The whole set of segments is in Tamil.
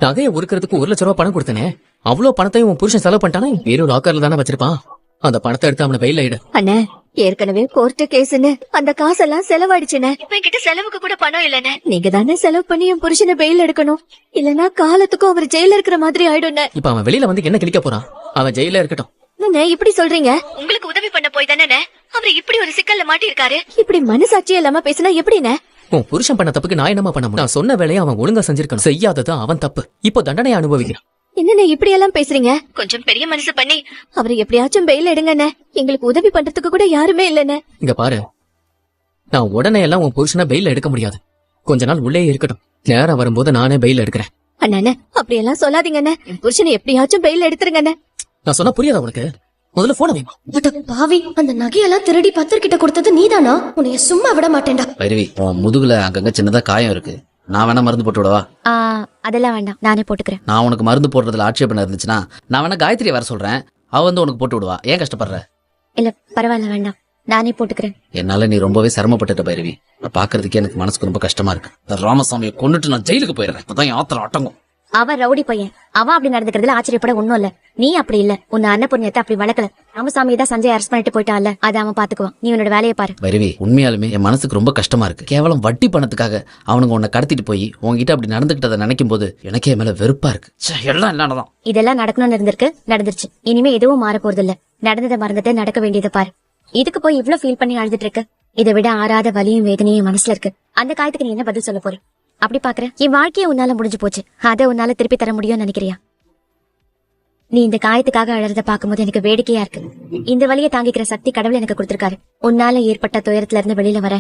நகையை உருக்கிறதுக்கு 1 லட்சம் ரூபாய் பணம் கொடுத்தனே, அவ்வளவு பணத்தையும் உன் புருஷன் செலவு பண்ணிட்டானா? வெறும் லாக்கர்ல தானே வச்சிருப்பான். அந்த பணத்தை எடுத்து அவனை வெயில இடு. அண்ணே, ஏற்கனவே கோர்ட்டு கேஸ்ன்னு அந்த காசெல்லாம் செலவாயிடுச்சுனே. இப்ப என்கிட்ட செலவுக்கு கூட பணம் இல்லனே. நீங்க தானே செலவு பண்ணி என் புருஷனை பெயில் எடுக்கணும். இல்லனா காலத்துக்கும் அவர் ஜெயில இருக்கிற மாதிரி ஆயிடும்னே. இப்ப அவன் வெளியில வந்து என்ன கிழிக்க போறான்? அவன் ஜெயில இருக்கட்டும். என்ன இப்படி சொல்றீங்க? உங்களுக்கு உதவி பண்ண போய் தானே அவர் இப்படி ஒரு சிக்கல்ல மாட்டி இருக்காரு. இப்படி மனசாட்சியே இல்லாம பேசினா எப்படினே? உன் புருஷன் பண்ண தப்புக்கு நான் என்னமா பண்ண முடியும்? நான் சொன்ன வேலையை அவன் ஒழுங்கா செஞ்சிருக்கணும். செய்யாதது அவன் தப்பு. இப்போ தண்டனை அனுபவிக்கிறான். என்னண்ணே இப்படி எல்லாம் பேசுறீங்க? கொஞ்சம் பெரிய மனசு பண்ணி அவரை எப்படியாச்சும் பெயில் எடுங்கண்ணே. எங்களுக்கு உதவி பண்றதுக்கு கூட யாருமே இல்லண்ணே. இங்க பாரு, நான் உடனே எல்லாம் உன் புருஷனை பெயில் எடுக்க முடியாது. கொஞ்ச நாள் உள்ளே இருக்கட்டும். நேரம் வரும்போது நானே பெயில் எடுக்கிறேன். அண்ணே அப்படி எல்லாம் சொல்லாதீங்கண்ணே. என் புருஷனை எப்படியாச்சும் பெயில் எடுத்துருங்கண்ணே. நான் சொன்னா புரியாதா உனக்கு? முதல்ல போன வைமா. பாவி, அந்த நகையெல்லாம் திருடி பத்திரக்கிட்ட கொடுத்தது நீதானா? உன்னைய சும்மா விட மாட்டேன்டா. பைரவி, உன் முதுகுல அங்கங்க சின்னதா காயம் இருக்கு. நான் வேணா மருந்து போட்டு விடவா? அதெல்லாம் வேண்டாம், நானே போட்டுக்கிறேன். நான் உனக்கு மருந்து போடுறதுல ஆட்சேபனை இருந்துச்சுன்னா நான் வேணா காயத்ரி வர சொல்றேன். அவ வந்து உனக்கு போட்டு விடுவா. ஏன் கஷ்டப்படுற? இல்ல பரவாயில்ல, வேண்டாம், நானே போட்டுக்கிறேன். என்னால நீ ரொம்பவே சிரமப்பட்டுட்ட பைரவி. பாக்குறதுக்கே எனக்கு மனசுக்கு ரொம்ப கஷ்டமா இருக்கு. இந்த ராமசாமியை கொண்டுட்டு நான் ஜெயிலுக்கு போயிடுறேன். அப்பதான் என் ஆத்திரம் அடங்கும். அவன் ரவுடி பையன். அவன் அப்படி நடந்துக்கிறதுல ஆச்சரியப்பட ஒண்ணும் இல்ல. நீ அப்படி இல்ல. உன்னை அன்னபுண்ணியத்தை அப்படி வளர்க்கல. ராமசாமி தான் சஞ்சய் அரெஸ்ட் பண்ணிட்டு போயிட்டான்ல, அதை அவன் பாத்துக்குவான். நீ உன்னோட வேலையை பாரு. பைரவி, உண்மையாலுமே என் மனசுக்கு ரொம்ப கஷ்டமா இருக்கு. கேவலம் வட்டி பணத்துக்காக அவனுங்க உன்னை கடத்திட்டு போய் உன்கிட்ட அப்படி நடந்துகிட்டதை நினைக்கும் போது எனக்கே மேல வெறுப்பா இருக்கு. எல்லாம் இல்லாதான் இதெல்லாம் நடக்கணும்னு இருந்திருக்கு, நடந்துருச்சு. இனிமே எதுவும் மாற போறது இல்ல. நடந்ததை மறந்துட்டு நடக்க வேண்டியதை பாரு. இதுக்கு போய் இவ்ளோ ஃபீல் பண்ணி அழுதுட்டு இருக்கு. இதை விட ஆறாத வலியும் வேதனையும் மனசுல இருக்கு. அந்த காயத்துக்கு நீ என்ன பதில் சொல்ல போற? அப்படி பாக்குற என் வாழ்க்கையை உன்னால முடிஞ்சு போச்சு. அதை உன்னால திருப்பி தர முடியும்னு நினைக்கிறியா? நீ இந்த காயத்துக்காக அழறத பாக்கும்போது எனக்கு வேடிக்கையா இருக்கு. இந்த வலியை தாங்கிக்கிற சக்தி கடவுள் எனக்கு கொடுத்திருக்காரு. உன்னால ஏற்பட்ட துயரத்துல இருந்து வெளியில வர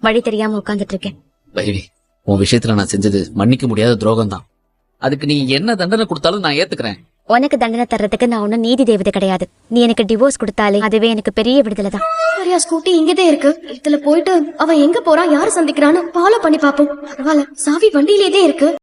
வழி தெரியாம உட்கார்ந்துட்டு இருக்கேன். பைரவி, உன் விஷயத்துல நான் செஞ்சது மன்னிக்க முடியாத துரோகம் தான். அதுக்கு நீ என்ன தண்டனை கொடுத்தாலும் நான் ஏத்துக்கிறேன். உனக்கு தண்டனை தர்றதுக்கு நான் ஒன்னும் நீதி தேவதை கிடையாது. நீ எனக்கு டிவோர்ஸ் கொடுத்தாலே அதுவே எனக்கு பெரிய விடுதலை தான். சரியா, ஸ்கூட்டி இங்கதான் இருக்கு. இதுல போயிட்டு அவன் எங்க போறான், யாரு சந்திக்கிறான்னு ஃபாலோ பண்ணி பாப்போம். பரவாயில்ல, சாவி வண்டியிலேயே இருக்கு.